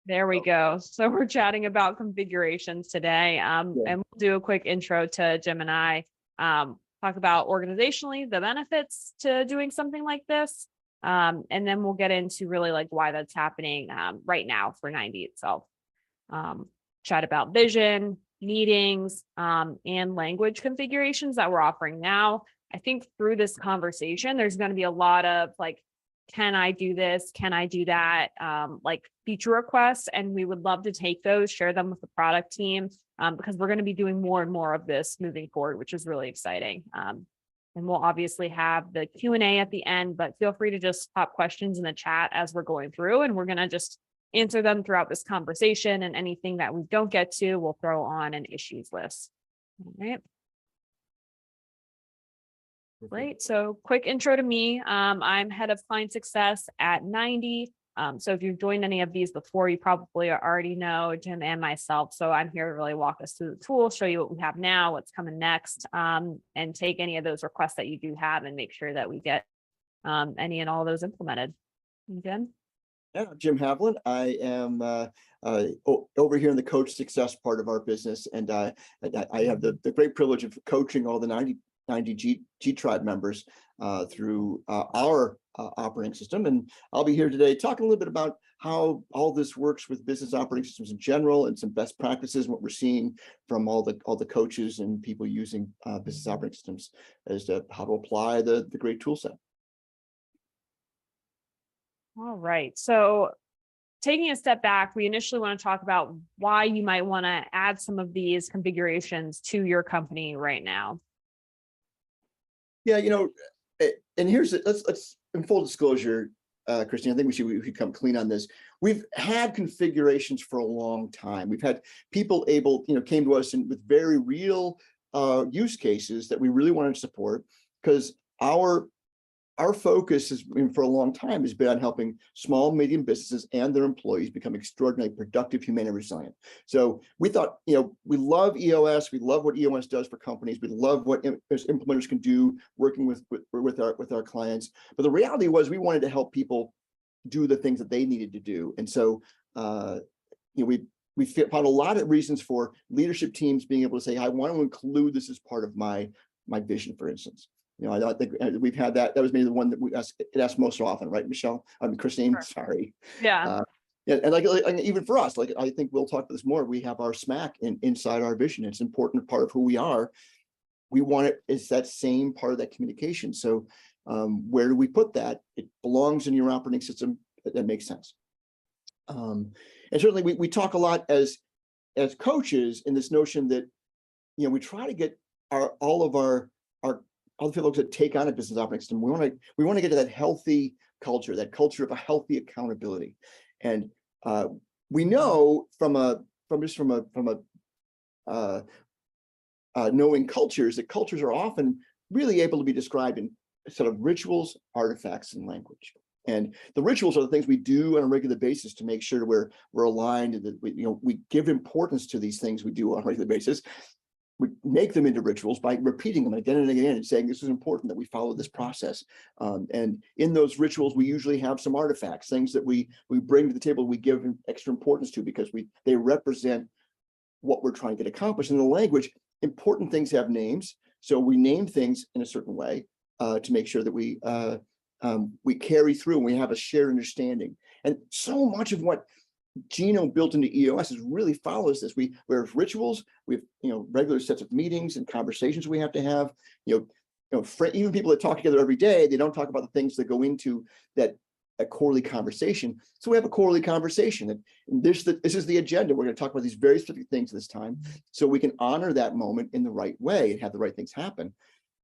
There we go. So we're chatting about configurations today. And we'll do a quick intro to Jim and I, talk about organizationally the benefits to doing something like this. And then we'll get into really like why that's happening right now for 90 itself. Chat about vision, meetings, and language configurations that we're offering now. I think through this conversation, there's going to be a lot of like, can I do this? Can I do that? Like feature requests. And we would love to take those, share them with the product team, because we're going to be doing more and more of this moving forward, which is really exciting. And we'll obviously have the Q&A at the end, but feel free to just pop questions in the chat as we're going through, and we're going to just answer them throughout this conversation, and anything that we don't get to, we'll throw on an issues list. All right. Great. So quick intro to me. I'm head of client success at 90. So if you've joined any of these before, you probably already know Jim and myself. So I'm here to really walk us through the tool, show you what we have now, what's coming next, and take any of those requests that you do have and make sure that we get any and all of those implemented. Jim? Yeah, Jim Haviland. I am over here in the coach success part of our business, and I have the great privilege of coaching all the 90 G-Tribe members through our operating system. And I'll be here today talking a little bit about how all this works with business operating systems in general, and some best practices, what we're seeing from all the coaches and people using business operating systems as to how to apply the great tool set. All right. So taking a step back, we initially want to talk about why you might want to add some of these configurations to your company right now. Yeah, and here's it. Let's in full disclosure, Christine, I think we should come clean on this. We've had configurations for a long time. We've had people came to us with very real use cases that we really wanted to support, because our focus for a long time has been on helping small, medium businesses and their employees become extraordinarily productive, humane, and resilient. So we thought, we love EOS. We love what EOS does for companies. We love what implementers can do working with our clients. But the reality was, we wanted to help people do the things that they needed to do. And so, we found a lot of reasons for leadership teams being able to say, I want to include this as part of my vision, for instance. I think we've had that. That was maybe the one that we asked most often, right, Michelle? Christine. Sure. Sorry. Yeah. Yeah, and like even for us, I think we'll talk about this more. We have our SMAC inside our vision. It's an important part of who we are. We want it's that same part of that communication. So where do we put that? It belongs in your operating system. That makes sense. And certainly we talk a lot as coaches in this notion that we try to get all the people that take on a business operating system. We want to get to that healthy culture, that culture of a healthy accountability. And we know from knowing cultures, that cultures are often really able to be described in sort of rituals, artifacts, and language. And the rituals are the things we do on a regular basis to make sure we're aligned, and that we give importance to these things we do on a regular basis. We make them into rituals by repeating them again and again and saying, this is important that we follow this process. And in those rituals, we usually have some artifacts, things that we bring to the table, we give extra importance to, because they represent what we're trying to get accomplished. In the language, important things have names. So we name things in a certain way to make sure that we carry through and we have a shared understanding. And so much of what Gino built into EOS really follows this. We have rituals, we have regular sets of meetings and conversations we have to have. Even people that talk together every day, they don't talk about the things that go into that quarterly conversation. So we have a quarterly conversation, and this is the agenda. We're going to talk about these very specific things this time, so we can honor that moment in the right way and have the right things happen.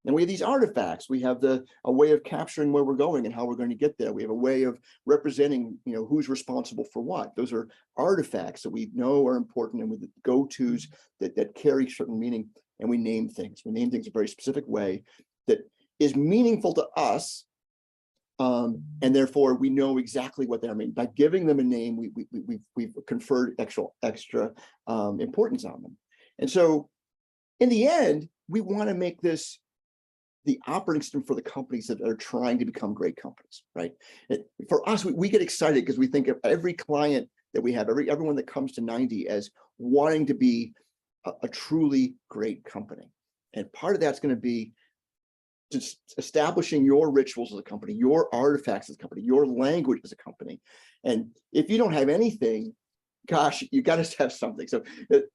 And we have these artifacts. We have a way of capturing where we're going and how we're going to get there. We have a way of representing, who's responsible for what. Those are artifacts that we know are important, and with go-tos that carry certain meaning. And we name things. We name things a very specific way that is meaningful to us, and therefore we know exactly what they are. I mean, by giving them a name, we've conferred extra importance on them. And so, in the end, we want to make this the operating system for the companies that are trying to become great companies, right? For us, we get excited because we think of every client that we have everyone that comes to 90 as wanting to be a truly great company. And part of that's going to be just establishing your rituals as a company, your artifacts as a company, your language as a company. And if you don't have anything, gosh, you got to have something. So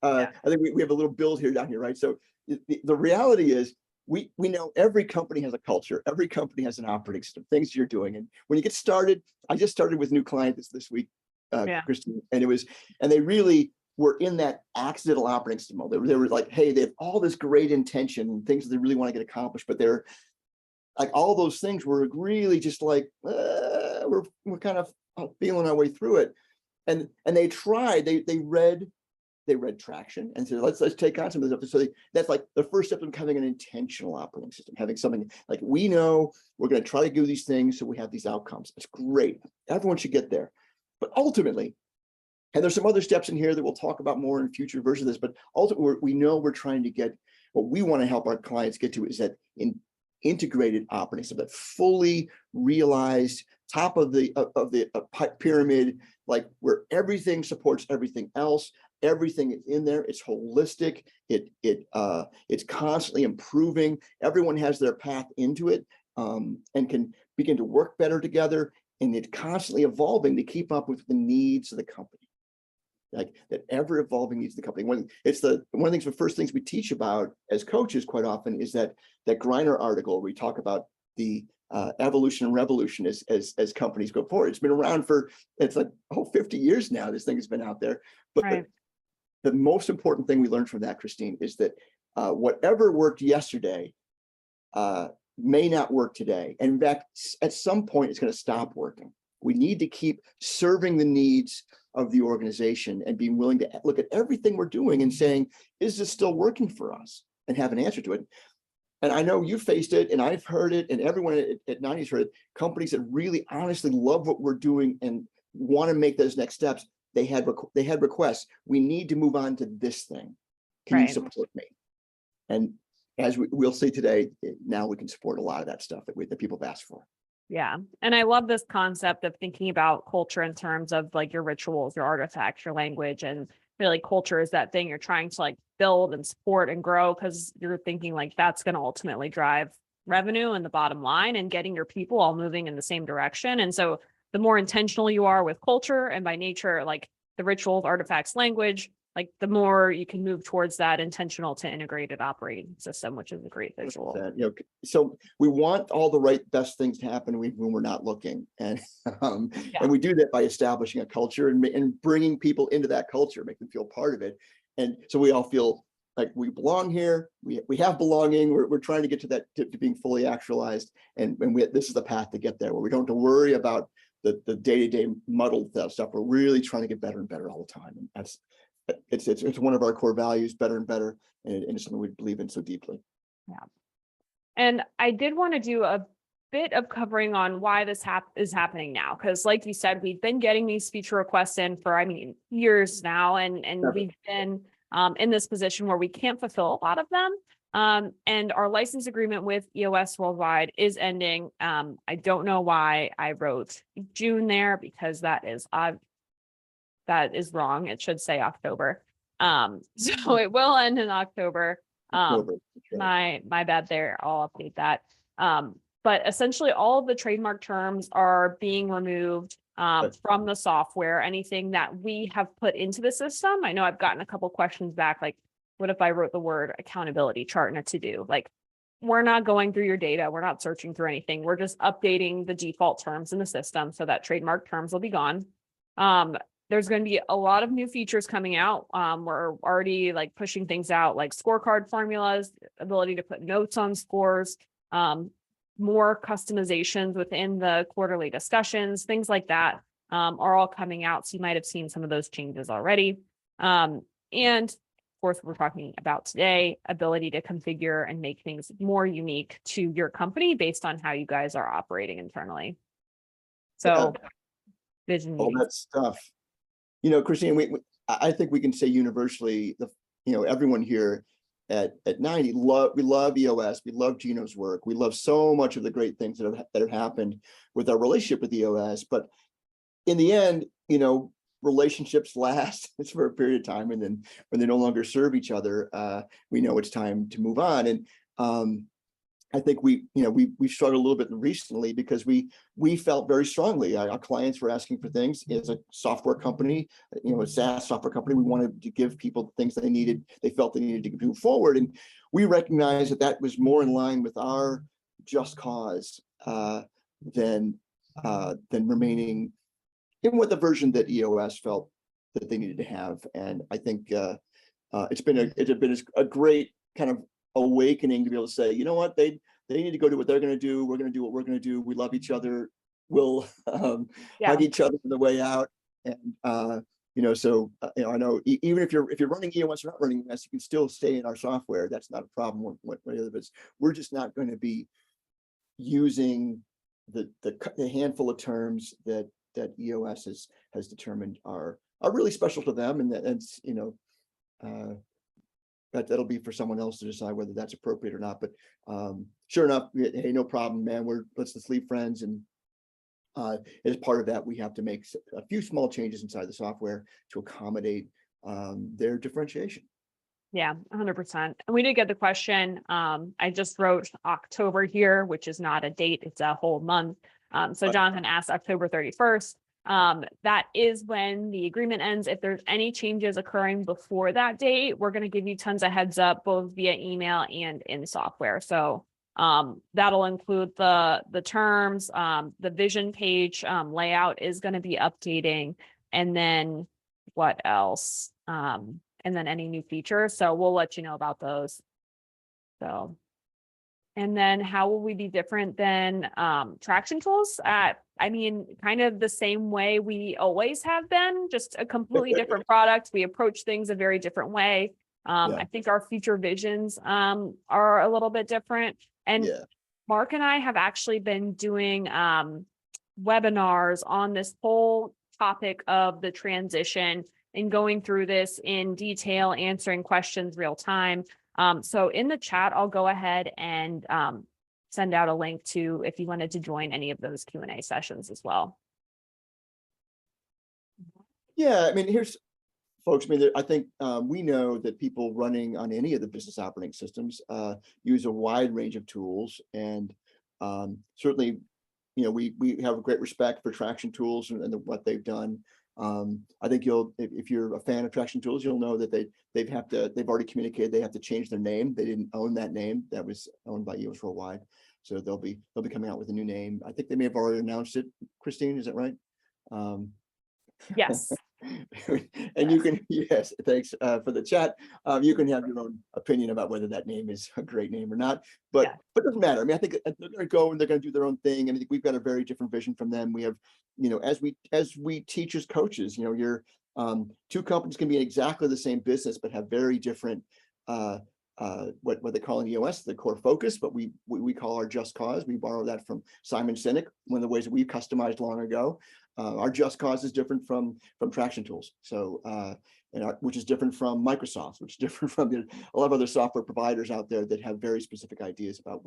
I think we have a little build here down here, right? So the reality is we know every company has a culture. Every company has an operating system, things you're doing. And when you get started, I just started with a new client this week, Christine, and they really were in that accidental operating system mode. They were like, hey, they have all this great intention and things that they really want to get accomplished, but they're like, all those things were really just like, we're kind of feeling our way through it. And they tried, they read traction and said, let's take on some of this stuff. So that's like the first step of becoming an intentional operating system, having something like, we know we're going to try to do these things so we have these outcomes. It's great. Everyone should get there. But ultimately, and there's some other steps in here that we'll talk about more in future versions of this, but ultimately we know we're trying to get, what we want to help our clients get to is that integrated operating system, that fully realized top of the pyramid, like where everything supports everything else. Everything is in there. It's holistic. It's constantly improving. Everyone has their path into it, and can begin to work better together. And it's constantly evolving to keep up with the needs of the company, like that ever evolving needs of the company. One of the first things we teach about as coaches quite often is that Griner article where we talk about the evolution and revolution as companies go forward. It's been around for, it's like 50 years now. This thing has been out there, but the most important thing we learned from that, Christine, is that whatever worked yesterday may not work today. And in fact, at some point, it's going to stop working. We need to keep serving the needs of the organization and being willing to look at everything we're doing and saying, is this still working for us? And have an answer to it. And I know you faced it, and I've heard it, and everyone at 90's heard it. Companies that really honestly love what we're doing and want to make those next steps, they had requests. We need to move on to this thing. Can you support me? And as we'll see today, now we can support a lot of that stuff that people have asked for. Yeah. And I love this concept of thinking about culture in terms of like your rituals, your artifacts, your language, and really culture is that thing you're trying to like build and support and grow, because you're thinking like that's going to ultimately drive revenue and the bottom line and getting your people all moving in the same direction. And so the more intentional you are with culture and by nature, like the rituals, artifacts, language, like the more you can move towards that intentional to integrated operating system, which is a great visual. So we want all the best things to happen when we're not looking, and and we do that by establishing a culture and bringing people into that culture, make them feel part of it, and so we all feel like we belong here. We have belonging. We're trying to get to that to being fully actualized, and this is the path to get there, where we don't have to worry about the day-to-day muddled stuff. We're really trying to get better and better all the time, and that's. It's one of our core values, better and better, and it's something we believe in so deeply. Yeah. And I did want to do a bit of covering on why this is happening now, because like you said, we've been getting these feature requests in for, years now, and we've been in this position where we can't fulfill a lot of them. And our license agreement with EOS Worldwide is ending. I don't know why I wrote June there, because that is wrong. It should say October. So it will end in October. My bad there. I'll update that. But essentially all of the trademark terms are being removed from the software. Anything that we have put into the system. I know I've gotten a couple questions back, like, what if I wrote the word accountability chart in a to-do? Like, we're not going through your data. We're not searching through anything. We're just updating the default terms in the system so that trademark terms will be gone. There's going to be a lot of new features coming out. We're already like pushing things out, like scorecard formulas, ability to put notes on scores, more customizations within the quarterly discussions, things like that are all coming out. So you might have seen some of those changes already. And of course, we're talking about today, ability to configure and make things more unique to your company based on how you guys are operating internally. So vision. All that stuff. Christine, I think we can say universally, everyone here at 90, we love EOS, we love Gino's work, we love so much of the great things that have happened with our relationship with EOS. But in the end, we're relationships last, it's for a period of time, and then when they no longer serve each other, we know it's time to move on. And I think we struggled a little bit recently because we felt very strongly our clients were asking for things. As a software company, a SaaS software company, we wanted to give people the things they felt they needed to move forward, and we recognized that was more in line with our just cause than remaining in what the version that EOS felt that they needed to have. And I think it's been a great kind of awakening to be able to say, you know what, they need to go do what they're going to do. We're going to do what we're going to do. We love each other. We'll hug each other on the way out. And I know even if you're running EOS or not running EOS, you can still stay in our software. That's not a problem. We're just not going to be using the handful of terms that EOS has determined are really special to them, and that's that'll be for someone else to decide whether that's appropriate or not. But sure enough, hey, no problem, man. Let's leave friends. And as part of that, we have to make a few small changes inside the software to accommodate their differentiation. Yeah, 100%. And we did get the question. I just wrote October here, which is not a date, it's a whole month. So Jonathan asked October 31st. That is when the agreement ends. If there's any changes occurring before that date, we're going to give you tons of heads up, both via email and in software. So that'll include the terms, the vision page layout is going to be updating, and then what else? And then any new features. So we'll let you know about those. So, and then how will we be different than traction tools? Kind of the same way we always have been, just a completely different product. We approach things a very different way. I think our future visions are a little bit different. And Mark and I have actually been doing webinars on this whole topic of the transition and going through this in detail, answering questions real time. So in the chat, I'll go ahead and send out a link to if you wanted to join any of those Q&A sessions as well. Yeah, here's folks. I think we know that people running on any of the business operating systems use a wide range of tools, and certainly, we have a great respect for Traction Tools and what they've done. I think if you're a fan of Traction Tools, you'll know that they've already communicated they have to change their name. They didn't own that name; that was owned by EOS Worldwide. So they'll be coming out with a new name. I think they may have already announced it. Christine, is that right? Yes. And you can, yes, thanks for the chat. You can have your own opinion about whether that name is a great name or not, but it doesn't matter. I think they're going to go and they're going to do their own thing. And I think we've got a very different vision from them. We have, as we teach as coaches, your two companies can be in exactly the same business, but have very different, what they call in EOS, the core focus, but we call our just cause. We borrow that from Simon Sinek, one of the ways that we customized long ago. Our just cause is different from Traction Tools. So, which is different from Microsoft, which is different from a lot of other software providers out there that have very specific ideas about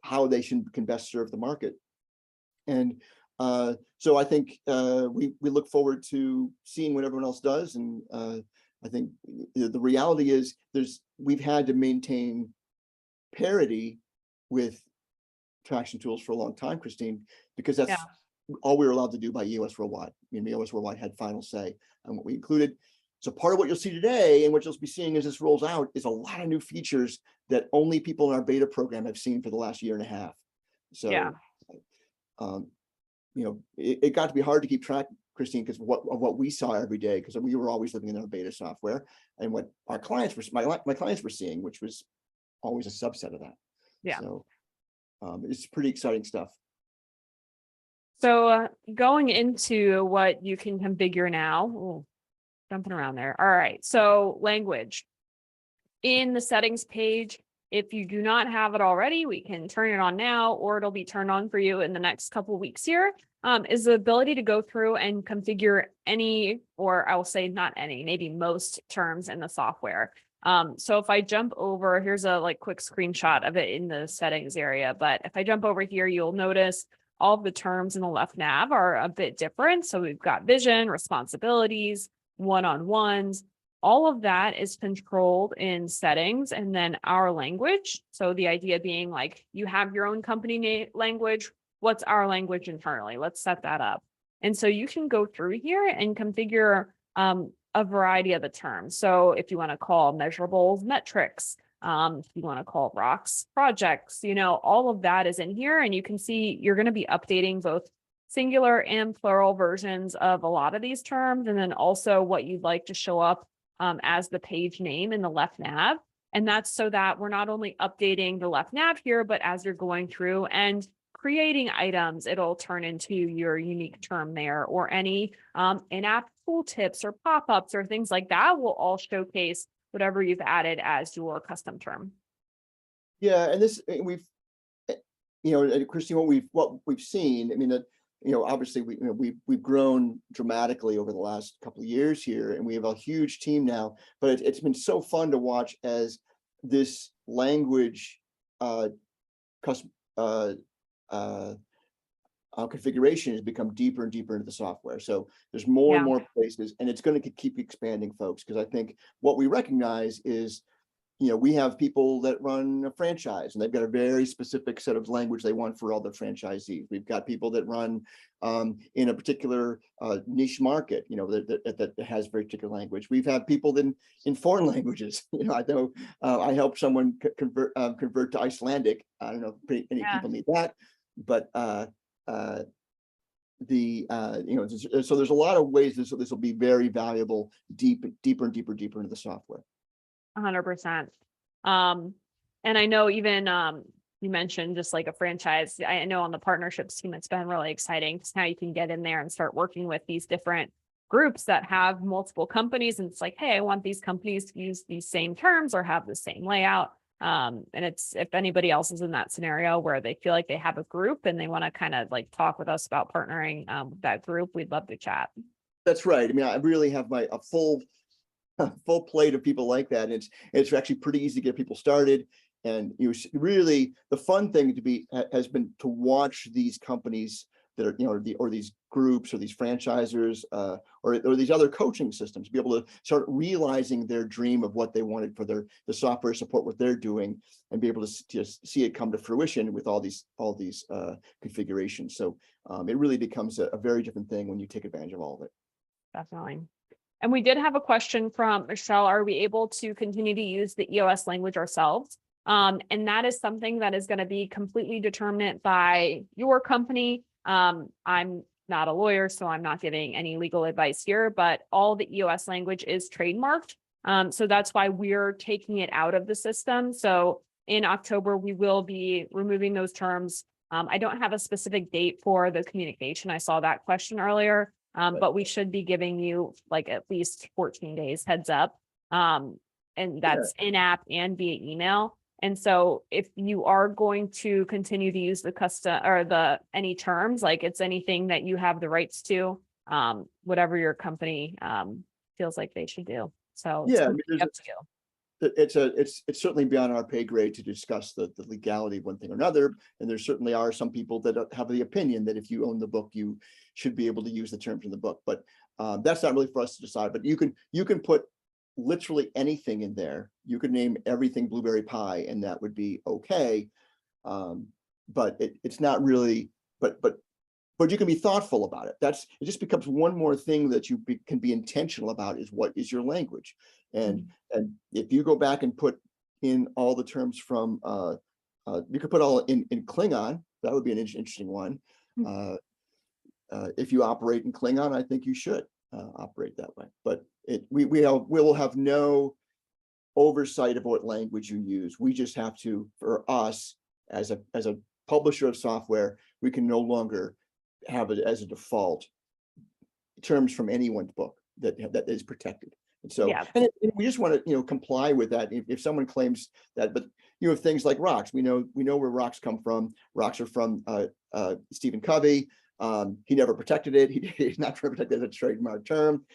how they can best serve the market. And so I think we look forward to seeing what everyone else does. And I think the reality is we've had to maintain parity with Traction Tools for a long time, Christine, because that's all we were allowed to do by EOS Worldwide. EOS Worldwide had final say on what we included. So part of what you'll see today and what you'll be seeing as this rolls out is a lot of new features that only people in our beta program have seen for the last year and a half. So, it got to be hard to keep track, Christine, because of what we saw every day, because we were always living in our beta software, and what our clients were, my clients were seeing, which was always a subset of that. Yeah. So it's pretty exciting stuff. So going into what you can configure now, jumping around there. All right. So language in the settings page, if you do not have it already, we can turn it on now, or it'll be turned on for you in the next couple of weeks here, is the ability to go through and configure any, or I will say not any, maybe most terms in the software. So if I jump over, here's a quick screenshot of it in the settings area. But if I jump over here, you'll notice all of the terms in the left nav are a bit different. So we've got vision, responsibilities, one-on-ones. All of that is controlled in settings and then our language. So the idea being like you have your own company language. What's our language internally? Let's set that up. And so you can go through here and configure a variety of the terms. So if you want to call measurables metrics, if you want to call rocks projects, all of that is in here. And you can see you're going to be updating both singular and plural versions of a lot of these terms. And then also what you'd like to show up as the page name in the left nav. And that's so that we're not only updating the left nav here, but as you're going through and creating items, it'll turn into your unique term there, or any in-app tooltips or pop-ups or things like that will all showcase whatever you've added as your custom term. Yeah, and we've, Christine, what we've seen, I mean, obviously we've grown dramatically over the last couple of years here, and we have a huge team now, but it's been so fun to watch as this language configuration has become deeper and deeper into the software. So there's more and more places, and it's going to keep expanding, folks, because I think what we recognize is, we have people that run a franchise and they've got a very specific set of language they want for all their franchisees. We've got people that run in a particular niche market, that has very particular language. We've had people in foreign languages. I know I helped someone convert to Icelandic. I don't know if many people need that, but so there's a lot of ways this will be very valuable, deeper and deeper into the software. 100%. And I know even you mentioned just like a franchise. I know on the partnerships team, it's been really exciting because now you can get in there and start working with these different groups that have multiple companies. And it's like, hey, I want these companies to use these same terms or have the same layout. And it's, if anybody else is in that scenario where they feel like they have a group and they want to kind of like talk with us about partnering with that group, we'd love to chat. That's right. I mean, I really have a full plate of people like that. And it's actually pretty easy to get people started. And really the fun thing has been to watch these companies that are, or these groups or these franchisers or these other coaching systems be able to start realizing their dream of what they wanted for the software support, what they're doing, and be able to just see it come to fruition with all these configurations. So it really becomes a very different thing when you take advantage of all of it. Definitely. And we did have a question from Michelle. Are we able to continue to use the EOS language ourselves? And that is something that is going to be completely determined by your company. I'm not a lawyer, so I'm not giving any legal advice here, but all the EOS language is trademarked. So that's why we're taking it out of the system. So in October, we will be removing those terms. I don't have a specific date for the communication. I saw that question earlier. But we should be giving you like at least 14 days heads up. And that's in-app and via email. And so if you are going to continue to use the custom or any terms, like it's anything that you have the rights to, whatever your company feels like they should do. So it's completely up to you. It's certainly beyond our pay grade to discuss the legality of one thing or another. And there certainly are some people that have the opinion that if you own the book, you should be able to use the terms in the book. But that's not really for us to decide. But you can put literally anything in there. You could name everything blueberry pie, and that would be okay. But it's not really. But you can be thoughtful about it. It just becomes one more thing that you can be intentional about, is what is your language. And if you go back and put in all the terms from, you could put all in Klingon. That would be an interesting one. If you operate in Klingon, I think you should operate that way. But we will have no oversight of what language you use. We just have to, for us as a publisher of software, we can no longer have it as a default terms from anyone's book that is protected. And so, and we just want to, comply with that. If someone claims that, but things like rocks, we know where rocks come from. Rocks are from Stephen Covey. He never protected it. He's not protected as a trademark term.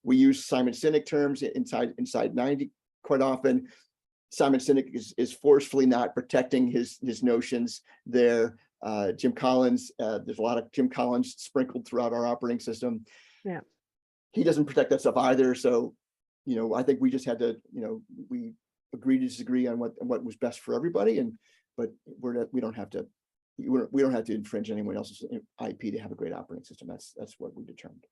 We use Simon Sinek terms inside 90 quite often. Simon Sinek is forcefully not protecting his notions there. Jim Collins. There's a lot of Jim Collins sprinkled throughout our operating system. Yeah. He doesn't protect that stuff either. So, I think we just had to, we agree to disagree on what was best for everybody. But we don't have to infringe anyone else's IP to have a great operating system. That's what we determined.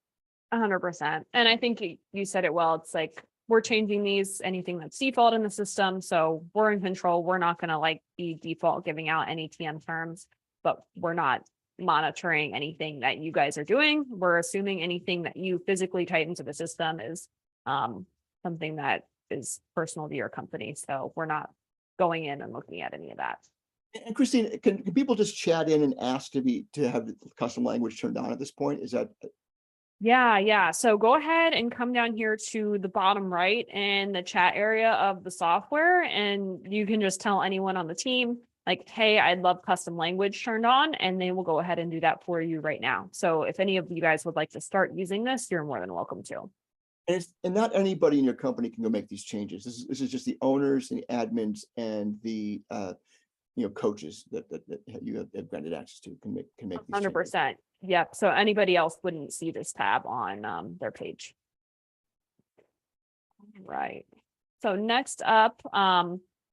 100%. And I think you said it well. It's like, we're changing anything that's default in the system. So we're in control. We're not going to be default giving out any TM terms, but we're not monitoring anything that you guys are doing. We're assuming anything that you physically type into the system is something that is personal to your company. So we're not going in and looking at any of that. And Christine, can people just chat in and ask to have the custom language turned on at this point? Is that? Yeah. So go ahead and come down here to the bottom right in the chat area of the software, and you can just tell anyone on the team, like, hey, I'd love custom language turned on, and they will go ahead and do that for you right now. So if any of you guys would like to start using this, you're more than welcome to. And not anybody in your company can go make these changes. This is just the owners and the admins and the coaches that you have granted access to can make these 100%. Yep. So anybody else wouldn't see this tab on their page. Right. So next up,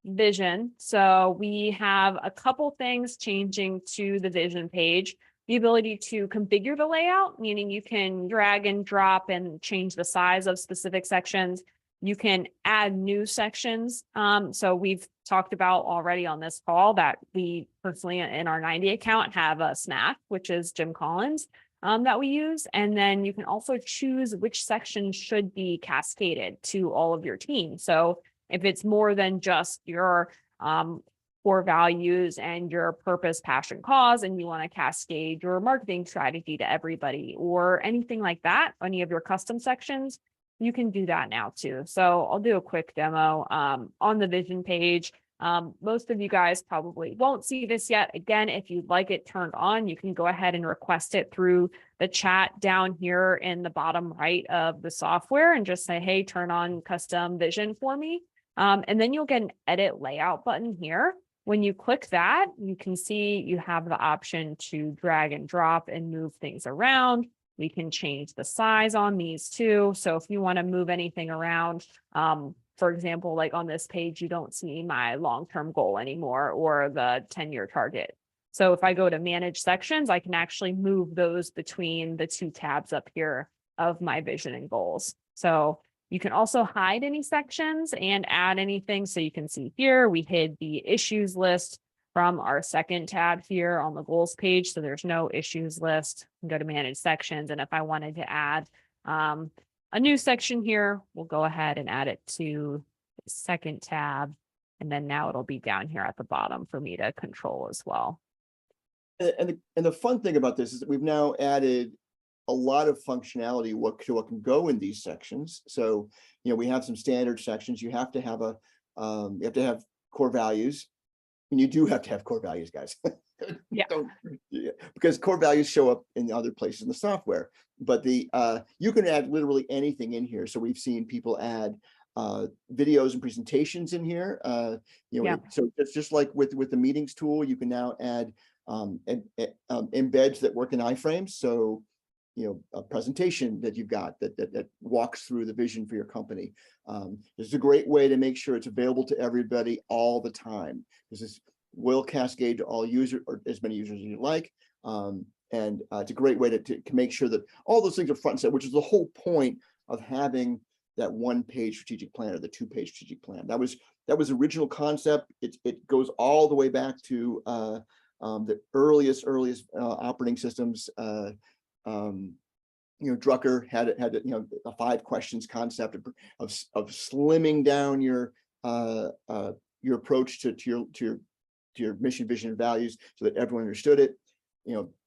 vision. So we have a couple things changing to the vision page. The ability to configure the layout, meaning you can drag and drop and change the size of specific sections. You can add new sections. So we've talked about already on this call that we personally in our 90 account have a SNAP, which is Jim Collins, that we use. And then you can also choose which section should be cascaded to all of your team. So if it's more than just your core values and your purpose, passion, cause, and you want to cascade your marketing strategy to everybody or anything like that, any of your custom sections, you can do that now too. So I'll do a quick demo on the vision page. Most of you guys probably won't see this yet. Again, if you'd like it turned on, you can go ahead and request it through the chat down here in the bottom right of the software and just say, hey, turn on custom vision for me. And then you'll get an edit layout button here. When you click that, you can see you have the option to drag and drop and move things around. We can change the size on these too. So if you want to move anything around, for example, like on this page, you don't see my long-term goal anymore or the 10-year target. So if I go to manage sections, I can actually move those between the two tabs up here of my vision and goals. So you can also hide any sections and add anything. So you can see here, we hid the issues list from our second tab here on the goals page. So there's no issues list. Go to manage sections. And if I wanted to add a new section here, we'll go ahead and add it to the second tab. And then now it'll be down here at the bottom for me to control as well. And the fun thing about this is that we've now added a lot of functionality what can go in these sections. So, we have some standard sections. You have to have core values. And you do have to have core values, guys. Yeah. Because core values show up in other places in the software. But you can add literally anything in here. So we've seen people add videos and presentations in here. So it's just like with the meetings tool, you can now add embeds that work in iframes. So a presentation that you've got that walks through the vision for your company. This is a great way to make sure it's available to everybody all the time. This will cascade to all users or as many users as you like. And it's a great way to make sure that all those things are front and center, which is the whole point of having that one-page strategic plan or the two-page strategic plan. That was the original concept. It goes all the way back to the earliest operating systems. Drucker had a 5 questions concept of slimming down your approach to your mission, vision, and values so that everyone understood it.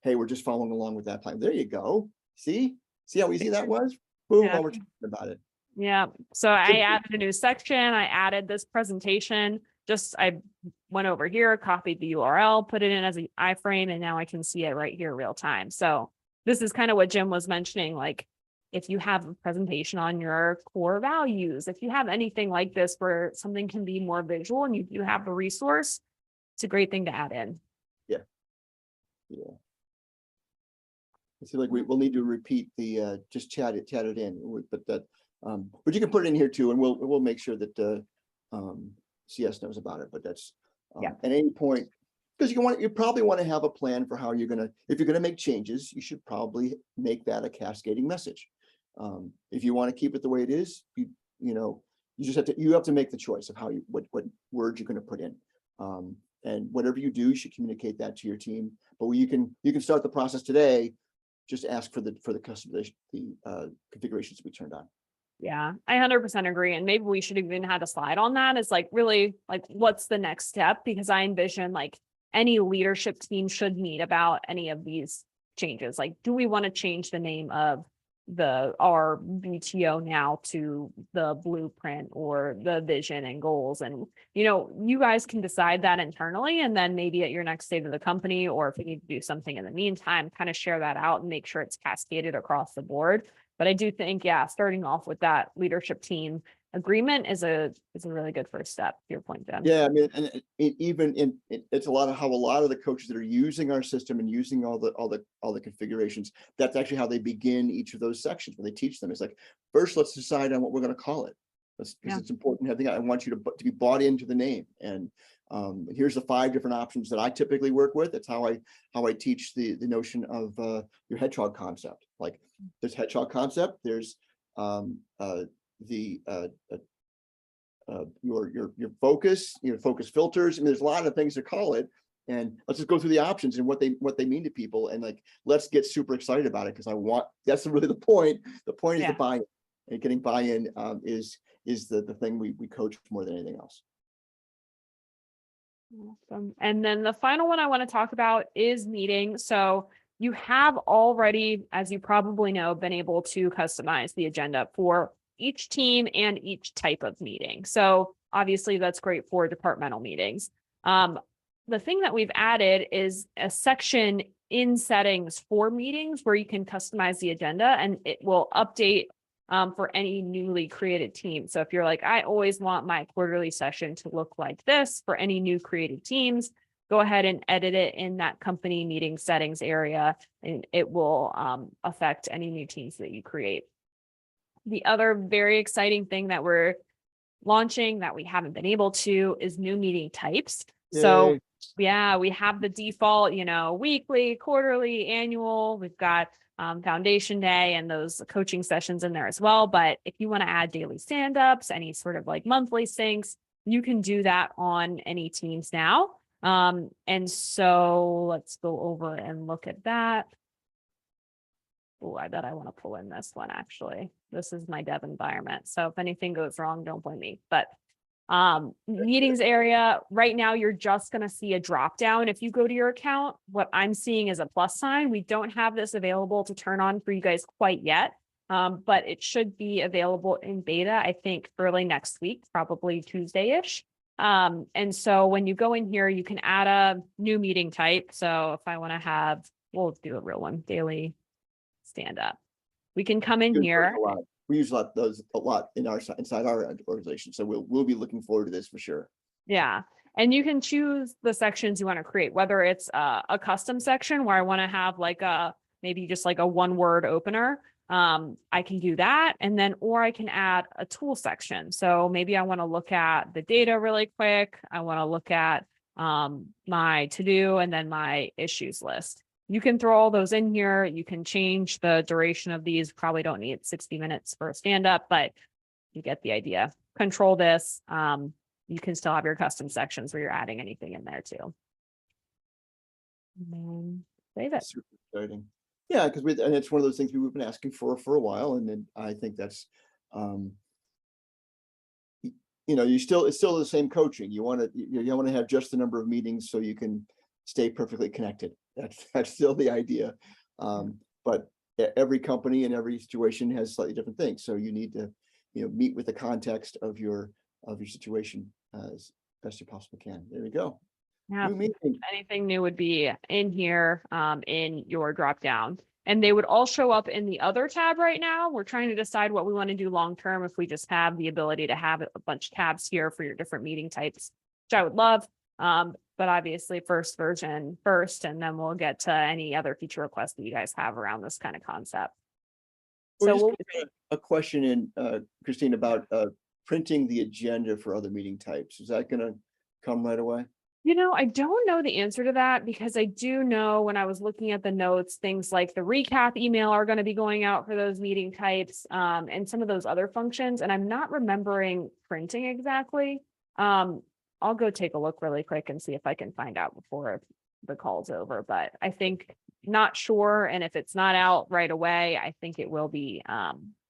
Hey, we're just following along with that plan. There you go. See how easy that was? Boom, while we're talking about it. Yeah. So I added a new section. I added this presentation. I went over here, copied the URL, put it in as an iframe, and now I can see it right here real time. So this is kind of what Jim was mentioning. Like if you have a presentation on your core values, if you have anything like this where something can be more visual and you have the resource, it's a great thing to add in. Yeah. Yeah. I feel like we'll need to repeat the, just chat it in, but you can put it in here too, and we'll make sure that, CS knows about it, but that's, Yeah. at any point, because you probably want to have a plan for how if you're gonna make changes, you should probably make that a cascading message. If you want to keep it the way it is, you just have to make the choice of what words you're going to put in. And whatever you do, you should communicate that to your team. But you can start the process today. Just ask for the customization, the configurations to be turned on. Yeah, I 100% agree. And maybe we should even have a slide on that. It's like, really, like, what's the next step? Because I envision like any leadership team should meet about any of these changes. Like, do we want to change the name of our BTO now to the blueprint or the vision and goals? And, you guys can decide that internally, and then maybe at your next state of the company, or if you need to do something in the meantime, kind of share that out and make sure it's cascaded across the board. But I do think, yeah, starting off with that leadership team agreement is a really good first step, to your point, Ben. Yeah, I mean, and it's a lot of how a lot of the coaches that are using our system and using all the configurations, that's actually how they begin each of those sections when they teach them. It's like, first, let's decide on what we're going to call it. Because it's important. I want you to be bought into the name. And here's the 5 different options that I typically work with. That's how I teach the notion of your hedgehog concept. Like, there's hedgehog concept. There's your focus, focus filters. I mean, there's a lot of things to call it. And let's just go through the options and what they mean to people, and like, let's get super excited about it, because that's really the point. The point is the buy-in, and getting buy-in is the thing we coach more than anything else. Awesome. And then the final one I want to talk about is meeting. So you have already, as you probably know, been able to customize the agenda for each team and each type of meeting. So obviously that's great for departmental meetings. The thing that we've added is a section in settings for meetings where you can customize the agenda, and it will update for any newly created team. So if you're like, I always want my quarterly session to look like this for any new created teams, go ahead and edit it in that company meeting settings area, and it will affect any new teams that you create. The other very exciting thing that we're launching that we haven't been able to is new meeting types. Yay. So yeah, we have the default, weekly, quarterly, annual. We've got Foundation Day and those coaching sessions in there as well. But if you want to add daily stand-ups, any sort of like monthly syncs, you can do that on any teams now. And so let's go over and look at that. Oh, I bet I want to pull in this one, actually. This is my dev environment. So if anything goes wrong, don't blame me. But meetings area, right now, you're just going to see a drop down. If you go to your account, what I'm seeing is a plus sign. We don't have this available to turn on for you guys quite yet, but it should be available in beta, I think, early next week, probably Tuesday-ish. And so when you go in here, you can add a new meeting type. So if I want to have, we'll do a real one, daily stand up. We can come in here. We use those a lot inside our organization. So we'll be looking forward to this for sure. Yeah. And you can choose the sections you want to create, whether it's a custom section where I want to have like maybe just like a 1-word opener. I can do that. And then, or I can add a tool section. So maybe I want to look at the data really quick. I want to look at my to-do and then my issues list. You can throw all those in here. You can change the duration of these. Probably don't need 60 minutes for a stand-up, but you get the idea. Control this. You can still have your custom sections where you're adding anything in there too. And then save it. Super exciting. Yeah, because and it's one of those things we've been asking for a while, and then I think that's it's still the same coaching. You want to have just the number of meetings so you can stay perfectly connected. That's still the idea. But every company and every situation has slightly different things. So you need to, meet with the context of your situation as best you possibly can. There we go. Yeah. Anything new would be in here in your drop down. And they would all show up in the other tab right now. We're trying to decide what we want to do long term, if we just have the ability to have a bunch of tabs here for your different meeting types, which I would love. But obviously first version first, and then we'll get to any other feature requests that you guys have around this kind of concept. We're So just we'll, gonna get a question in, Christine, about printing the agenda for other meeting types. Is that gonna come right away? I don't know the answer to that, because I do know when I was looking at the notes, things like the recap email are going to be going out for those meeting types, and some of those other functions. And I'm not remembering printing exactly. I'll go take a look really quick and see if I can find out before the call's over, but I think not sure. And if it's not out right away, I think it will be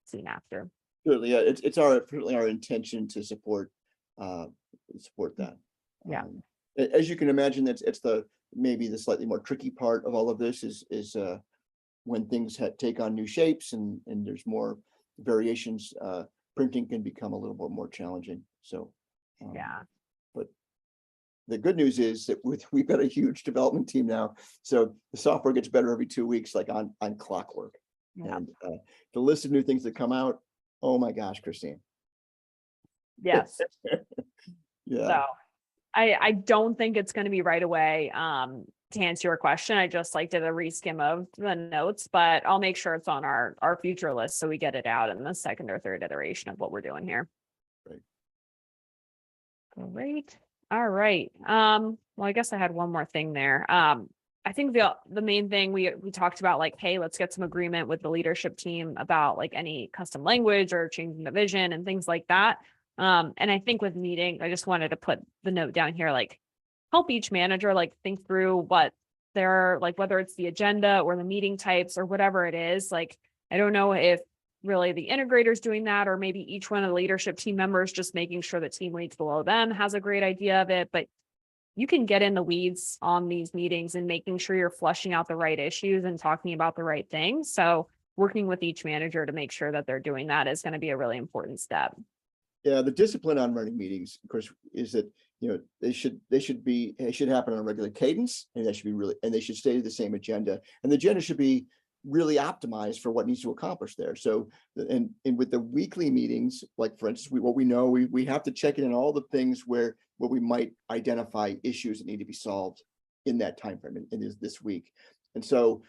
soon after. Certainly, yeah, it's certainly our intention to support that. Yeah. As you can imagine, it's maybe the slightly more tricky part of all of this is when things take on new shapes and there's more variations, printing can become a little bit more challenging. So Yeah. but the good news is that we've got a huge development team now, so the software gets better every 2 weeks, like on clockwork. Yeah. And the list of new things that come out, oh my gosh, Christine. Yes. Yeah. So I don't think it's going to be right away. To answer your question, I just like did a reskim of the notes, but I'll make sure it's on our future list so we get it out in the second or third iteration of what we're doing here. Right. Great. All right. Well, I guess I had one more thing there. I think the main thing we talked about, like, hey, let's get some agreement with the leadership team about like any custom language or changing the vision and things like that. And I think with meeting, I just wanted to put the note down here, like help each manager like think through what they're like, whether it's the agenda or the meeting types or whatever it is. Like, I don't know if really the integrator's doing that, or maybe each one of the leadership team members just making sure the team leads below them has a great idea of it. But you can get in the weeds on these meetings and making sure you're flushing out the right issues and talking about the right things. So working with each manager to make sure that they're doing that is going to be a really important step. Yeah, the discipline on running meetings, of course, is that they should happen on a regular cadence, and they should stay to the same agenda, and the agenda should be really optimized for what needs to accomplish there. So, and with the weekly meetings, like for instance, we have to check in on all the things where we might identify issues that need to be solved in that time frame in this week. And so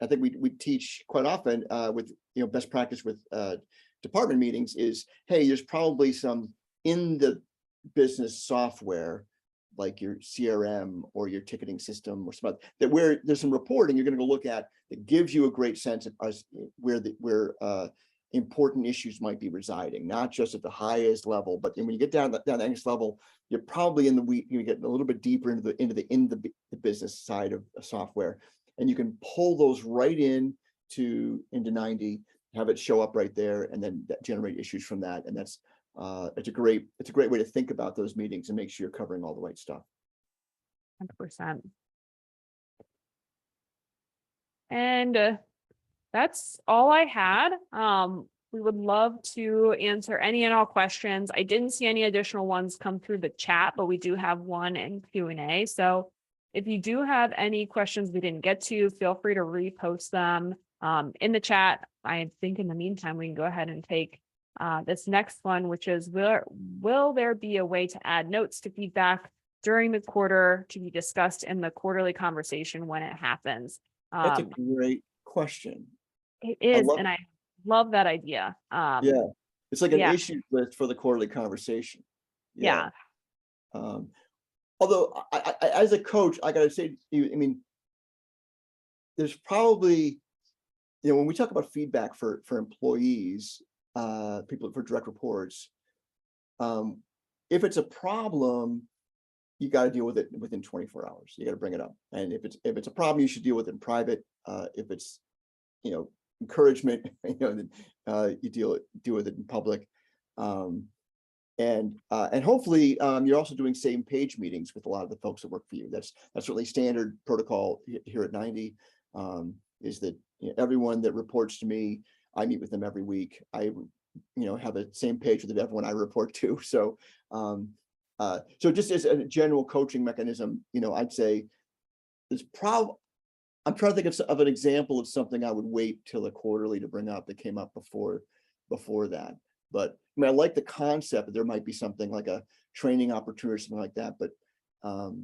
I think we teach quite often with best practice with department meetings is, hey, there's probably some in the business software like your CRM or your ticketing system or something that where there's some reporting you're going to go look at that gives you a great sense of where important issues might be residing, not just at the highest level, but when you get down the next level, you're probably you get a little bit deeper into the business side of software, and you can pull those right into 90, have it show up right there, and then generate issues from that. And that's it's a great way to think about those meetings and make sure you're covering all the right stuff. 100%. And that's all I had. We would love to answer any and all questions. I didn't see any additional ones come through the chat, but we do have one in Q&A. So if you do have any questions we didn't get to, feel free to repost them in the chat. I think in the meantime, we can go ahead and take this next one, which is, will there be a way to add notes to feedback during the quarter to be discussed in the quarterly conversation when it happens? That's a great question. It is, and I love that idea. Yeah, it's like an yeah. issue list for the quarterly conversation. Yeah. Although I as a coach, I gotta say to you, I mean, there's probably, when we talk about feedback for employees, people for direct reports, if it's a problem, you got to deal with it within 24 hours. You got to bring it up. And if it's a problem, you should deal with it in private. If it's, encouragement, you deal with it in public. And hopefully you're also doing same page meetings with a lot of the folks that work for you. That's really standard protocol here at 90, is that everyone that reports to me, I meet with them every week. I have a same page with everyone I report to. So so just as a general coaching mechanism, I'd say I'm trying to think of an example of something I would wait till the quarterly to bring up that came up before that. But I like the concept that there might be something like a training opportunity or something like that. But So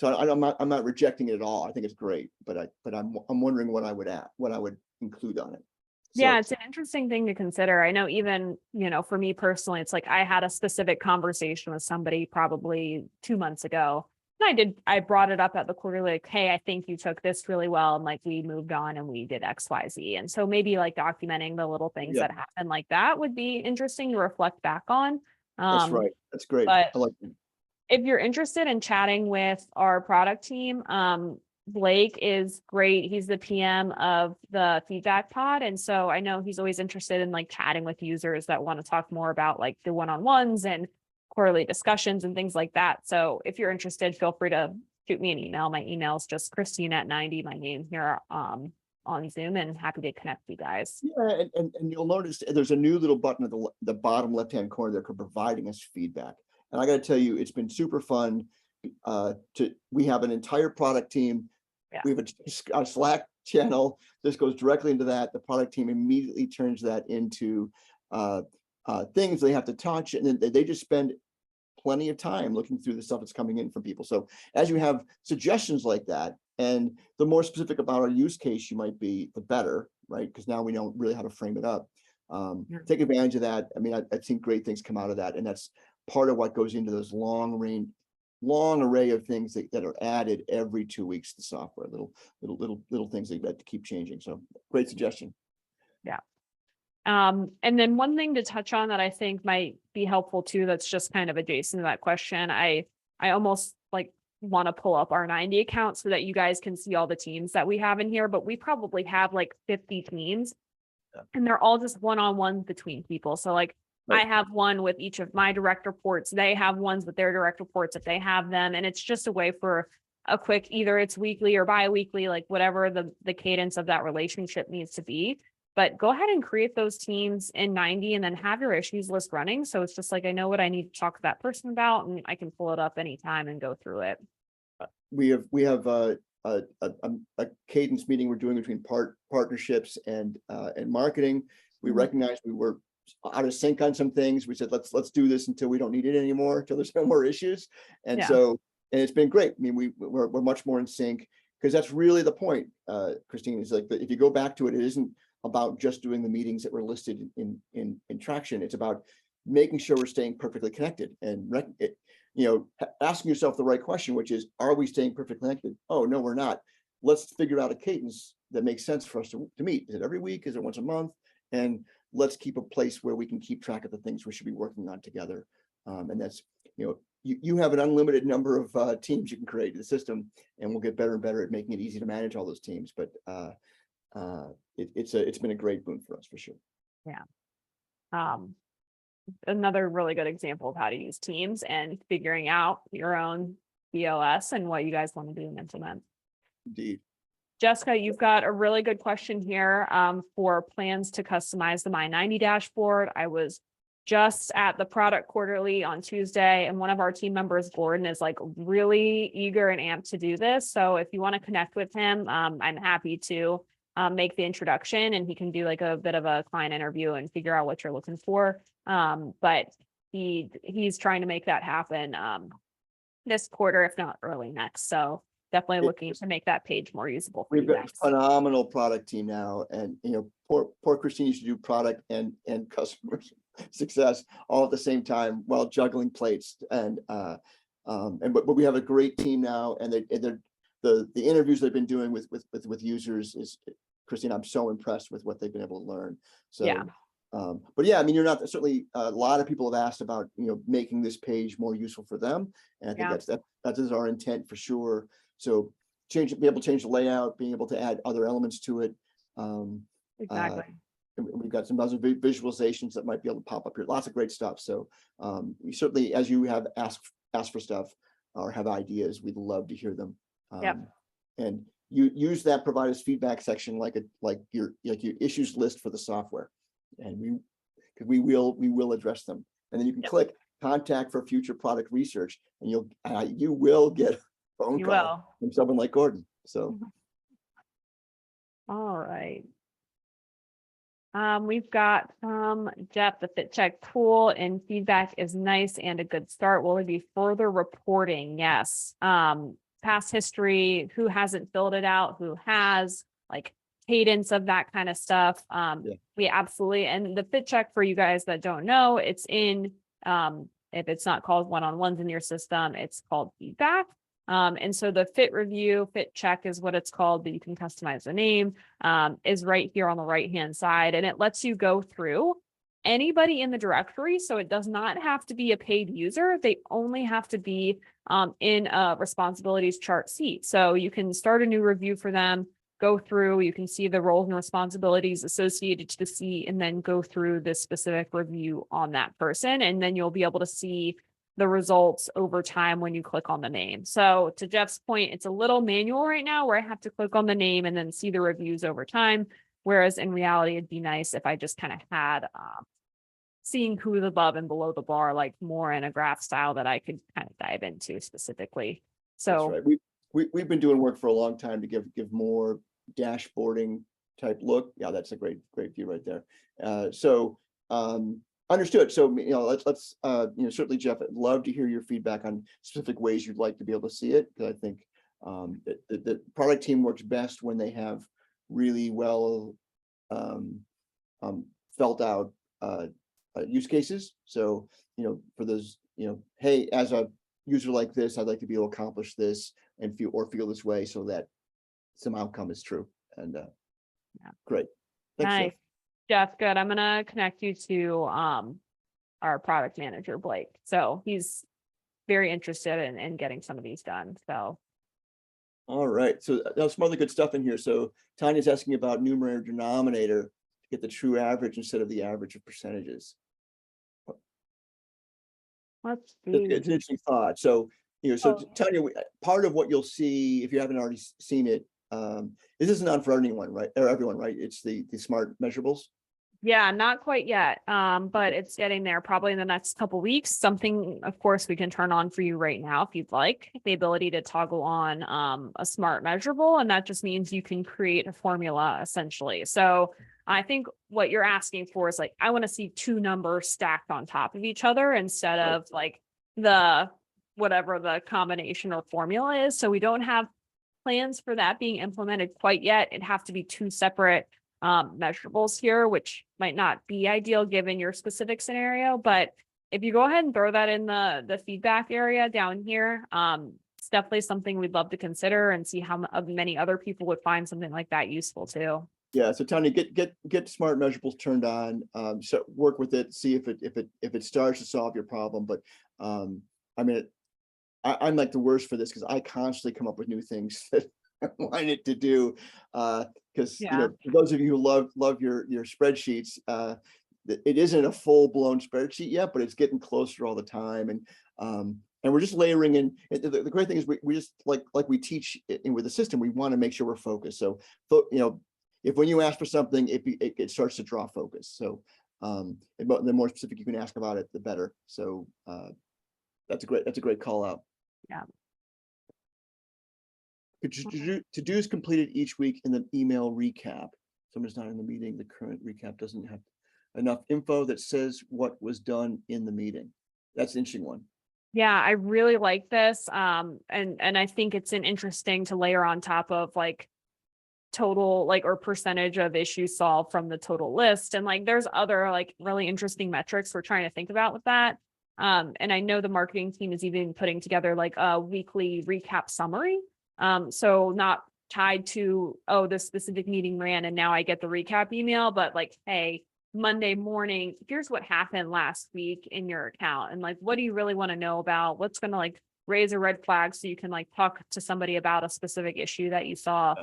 I'm not rejecting it at all. I think it's great, but I'm wondering what I would include on it. Yeah, it's an interesting thing to consider. I know even, for me personally, it's like I had a specific conversation with somebody probably 2 months ago. And I brought it up at the quarterly, like, hey, I think you took this really well. And like we moved on and we did X, Y, Z. And so maybe like documenting the little things that happen like that would be interesting to reflect back on. That's right. That's great. But I like that. If you're interested in chatting with our product team, Blake is great. He's the PM of the feedback pod. And so I know he's always interested in like chatting with users that want to talk more about like the one-on-ones and quarterly discussions and things like that. So if you're interested, feel free to shoot me an email. My email is just Christine@90, my name here on Zoom, and happy to connect you guys. Yeah, and you'll notice there's a new little button at the bottom left-hand corner there for providing us feedback. And I got to tell you, it's been super fun. We have an entire product team. Yeah. We have a Slack channel. This goes directly into that. The product team immediately turns that into things they have to touch, and then they just spend plenty of time looking through the stuff that's coming in from people. So as you have suggestions like that, and the more specific about our use case you might be, the better, right? Because now we know really how to frame it up. Take advantage of that. I mean, I've seen great things come out of that, and that's part of what goes into those long array of things that are added every 2 weeks to software, little things that you have to keep changing. So great suggestion. Yeah. And then one thing to touch on that I think might be helpful too, that's just kind of adjacent to that question. I almost like want to pull up our 90 account so that you guys can see all the teams that we have in here, but we probably have like 50 teams and they're all just one-on-one between people. So like I have one with each of my direct reports. They have ones with their direct reports if they have them. And it's just a way for a quick, either it's weekly or bi-weekly, like whatever the cadence of that relationship needs to be. But go ahead and create those teams in 90 and then have your issues list running. So it's just like, I know what I need to talk to that person about and I can pull it up anytime and go through it. We have a cadence meeting we're doing between partnerships and marketing. We recognize we were out of sync on some things. We said, let's do this until we don't need it anymore, until there's no more issues. And so, and it's been great. I mean, we're much more in sync, because that's really the point, Christine, is like, if you go back to it, it isn't about just doing the meetings that were listed in Traction. It's about making sure we're staying perfectly connected and asking yourself the right question, which is, are we staying perfectly connected? Oh, no, we're not. Let's figure out a cadence that makes sense for us to meet. Is it every week? Is it once a month? And let's keep a place where we can keep track of the things we should be working on together. And that's, you have an unlimited number of teams you can create in the system, and we'll get better and better at making it easy to manage all those teams. But it's been a great boon for us, for sure. Yeah. Another really good example of how to use Teams and figuring out your own BOS and what you guys want to do and implement. Indeed. Jessica, you've got a really good question here for plans to customize the My90 dashboard. I was just at the product quarterly on Tuesday, and one of our team members, Gordon, is like really eager and amped to do this. So if you want to connect with him, I'm happy to make the introduction, and he can do like a bit of a client interview and figure out what you're looking for. But he's trying to make that happen this quarter, if not early next. So definitely looking to make that page more usable for you guys. We've got a phenomenal product team now, and poor Christine used to do product and customer success all at the same time while juggling plates. But we have a great team now, and the interviews they've been doing with users is, Christine, I'm so impressed with what they've been able to learn. So yeah. But yeah, I mean, you're not certainly a lot of people have asked about making this page more useful for them, and I think that is our intent for sure. So be able to change the layout, being able to add other elements to it. Exactly. We've got some other visualizations that might be able to pop up here. Lots of great stuff. So we certainly, as you have asked for stuff or have ideas, we'd love to hear them. And you use that provide us feedback section like your issues list for the software, and we will address them. And then you can click contact for future product research, and you will get a phone call from someone like Gordon. So all right. We've got Jeff, the fit check tool and feedback is nice and a good start. Will there be further reporting? Yes. Past history, who hasn't filled it out, who has, like cadence of that kind of stuff. We absolutely, and the fit check for you guys that don't know, it's in, if it's not called one-on-ones in your system, it's called feedback. And so the fit review, fit check is what it's called, but you can customize the name, is right here on the right-hand side. And it lets you go through anybody in the directory. So it does not have to be a paid user. They only have to be in a responsibilities chart seat. So you can start a new review for them, go through, you can see the roles and responsibilities associated to the seat, and then go through this specific review on that person. And then you'll be able to see the results over time when you click on the name. So to Jeff's point, it's a little manual right now where I have to click on the name and then see the reviews over time. Whereas in reality, it'd be nice if I just kind of had seeing who's above and below the bar, like more in a graph style that I could kind of dive into specifically. So that's right. We've been doing work for a long time to give more dashboarding type look. Yeah, that's a great view right there. Understood. So, let's certainly, Jeff, I'd love to hear your feedback on specific ways you'd like to be able to see it, because I think the product team works best when they have really well felt out use cases. So, for those, hey, as a user like this, I'd like to be able to accomplish this and feel this way, so that some outcome is true. And great. Thanks, nice. Jeff. Jeff, good. I'm gonna connect you to our product manager, Blake. So he's very interested in getting some of these done. So All right. So that's some other good stuff in here. So Tanya's asking about numerator denominator to get the true average instead of the average of percentages. let's It's see. an interesting thought. So, Tanya, part of what you'll see, if you haven't already seen it, this isn't on for anyone, right? Or everyone, right? It's the smart measurables. Yeah, not quite yet. But it's getting there probably in the next couple weeks. Something, of course, we can turn on for you right now if you'd like, the ability to toggle on a smart measurable. And that just means you can create a formula essentially. So I think what you're asking for is like, I want to see two numbers stacked on top of each other instead of like the whatever the combination or formula is. So we don't have plans for that being implemented quite yet. It'd have to be two separate measurables here, which might not be ideal given your specific scenario. But if you go ahead and throw that in the feedback area down here, it's definitely something we'd love to consider and see how many other people would find something like that useful too. Yeah, so Tanya, get smart measurables turned on. So work with it, see if it starts to solve your problem. But I mean, I'm like the worst for this because I constantly come up with new things that I want it to do. Because for those of you who love your spreadsheets, it isn't a full-blown spreadsheet yet, but it's getting closer all the time. And we're just layering in. The great thing is we just like we teach in with the system, we want to make sure we're focused. So if when you ask for something, it starts to draw focus. So the more specific you can ask about it, the better. So that's a great call out. Yeah. To-dos completed each week in the email recap. Someone's not in the meeting. The current recap doesn't have enough info that says what was done in the meeting. That's an interesting one. Yeah, I really like this. And I think it's an interesting to layer on top of like total or percentage of issues solved from the total list. And like there's other like really interesting metrics we're trying to think about with that. And I know the marketing team is even putting together like a weekly recap summary. So not tied to, oh, this specific meeting ran and now I get the recap email, but like, hey, Monday morning, here's what happened last week in your account. And like, what do you really want to know about? What's going to like raise a red flag so you can like talk to somebody about a specific issue that you saw.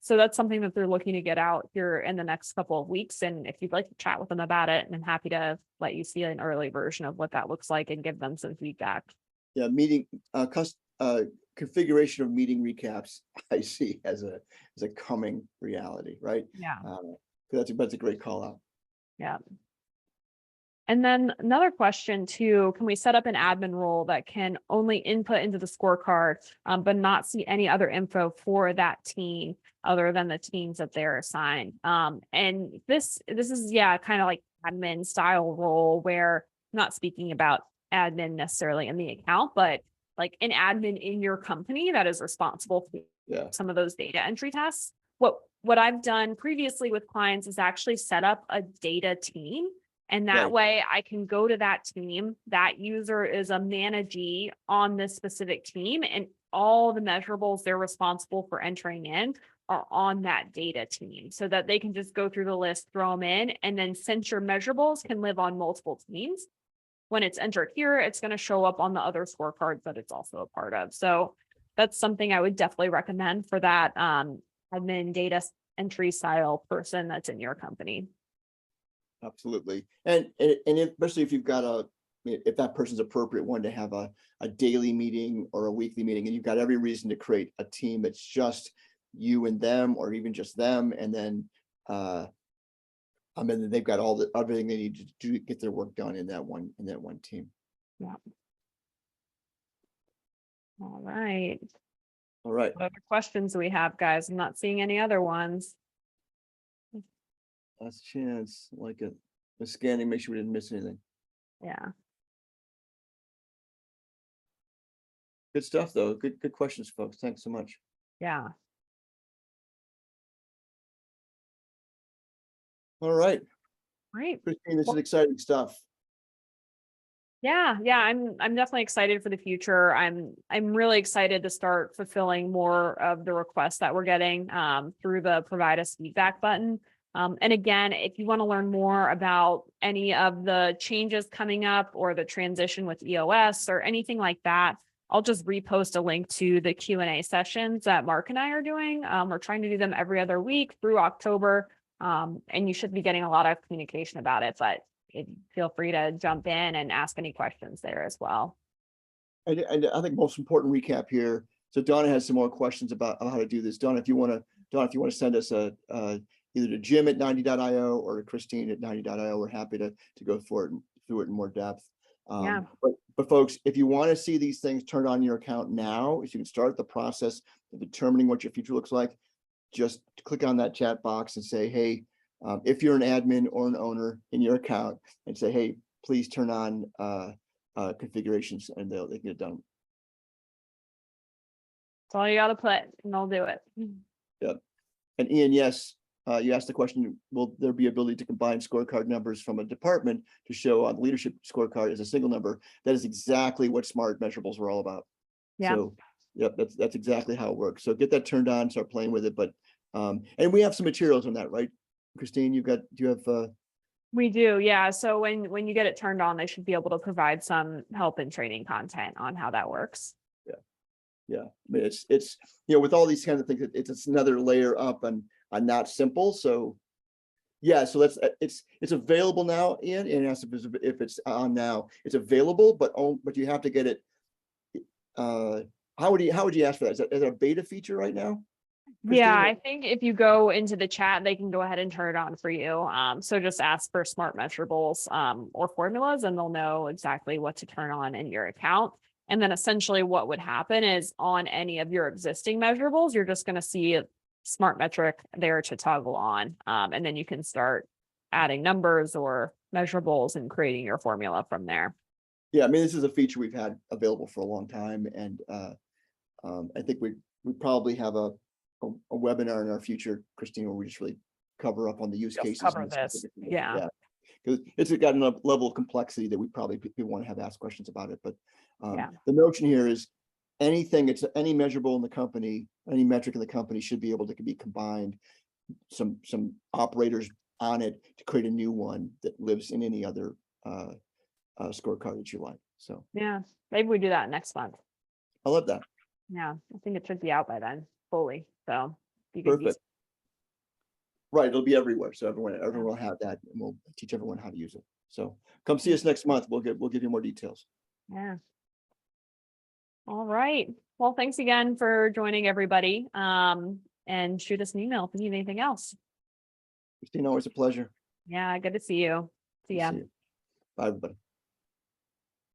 So that's something that they're looking to get out here in the next couple of weeks. And if you'd like to chat with them about it, I'm happy to let you see an early version of what that looks like and give them some feedback. Yeah, configuration of meeting recaps, I see as a coming reality, right? Yeah. That's a great call out. Yeah. And then another question too, can we set up an admin role that can only input into the scorecard, but not see any other info for that team other than the teams that they're assigned? And this is, yeah, kind of like admin style role where I'm not speaking about admin necessarily in the account, but like an admin in your company that is responsible for Yeah. some of those data entry tasks. What I've done previously with clients is actually set up a data team. And that Right. way I can go to that team. That user is a managee on this specific team, and all the measurables they're responsible for entering in are on that data team so that they can just go through the list, throw them in, and then since your measurables can live on multiple teams, when it's entered here, it's going to show up on the other scorecards that it's also a part of. So that's something I would definitely recommend for that admin data entry style person that's in your company. Absolutely. And especially if you've got if that person's appropriate one to have a daily meeting or a weekly meeting, and you've got every reason to create a team that's just you and them, or even just them. And then, they've got everything they need to do, get their work done in that one team. Yeah. All right. All right. What other questions do we have, guys? I'm not seeing any other ones. Last chance, like a scanning, make sure we didn't miss anything. Yeah. Good stuff, though. Good questions, folks. Thanks so much. Yeah. All right, Great. Christine, this is exciting stuff. Yeah, I'm definitely excited for the future. I'm really excited to start fulfilling more of the requests that we're getting through the provide us feedback button. And again, if you want to learn more about any of the changes coming up or the transition with EOS or anything like that, I'll just repost a link to the Q&A sessions that Mark and I are doing. We're trying to do them every other week through October. And you should be getting a lot of communication about it, but feel free to jump in and ask any questions there as well. And I think most important recap here. So Donna has some more questions about how to do this. Donna, if you want to send us either to Jim at 90.io or to Christine at 90.io, we're happy to go through it in more depth. Yeah. But folks, if you want to see these things turned on your account now, if you can start the process of determining what your future looks like, just click on that chat box and say, hey, if you're an admin or an owner in your account, and say, hey, please turn on configurations, and they can get it done. That's all you got to put, and they'll do it. Yep. And Ian, yes, you asked the question, will there be ability to combine scorecard numbers from a department to show on the leadership scorecard as a single number? That is exactly what smart measurables were all about. Yeah. So, yep, that's exactly how it works. So get that turned on, start playing with it. But and we have some materials on that, right, Christine? Do you have We do, yeah. So when you get it turned on, they should be able to provide some help and training content on how that works. Yeah, I mean, it's with all these kinds of things, it's another layer up on not simple. So yeah, so it's available now, Ian, and if it's on now, it's available, but you have to get it. How would you ask for that? Is that a beta feature right now, Christine? Yeah, I think if you go into the chat, they can go ahead and turn it on for you. So just ask for smart measurables or formulas, and they'll know exactly what to turn on in your account. And then essentially what would happen is on any of your existing measurables, you're just going to see a smart metric there to toggle on. And then you can start adding numbers or measurables and creating your formula from there. Yeah, I mean, this is a feature we've had available for a long time. And I think we probably have a webinar in our future, Christine, where we just really cover up on the use cases. Cover this. Yeah. Because it's got a level of complexity that we probably want to have asked questions about it. But the notion here is any measurable in the company, any metric in the company should be able to be combined, some operators on it to create a new one that lives in any other scorecard that you like. So yeah, maybe we do that next month. I love that. Yeah, I think it should be out by then fully. So perfect. Right, it'll be everywhere, so everyone will have that, and we'll teach everyone how to use it. So come see us next month. We'll give you more details. Yeah. All right. Well, thanks again for joining, everybody. And shoot us an email if you need anything else. Christine, always a pleasure. Yeah, good to see you. See ya. Bye, everybody.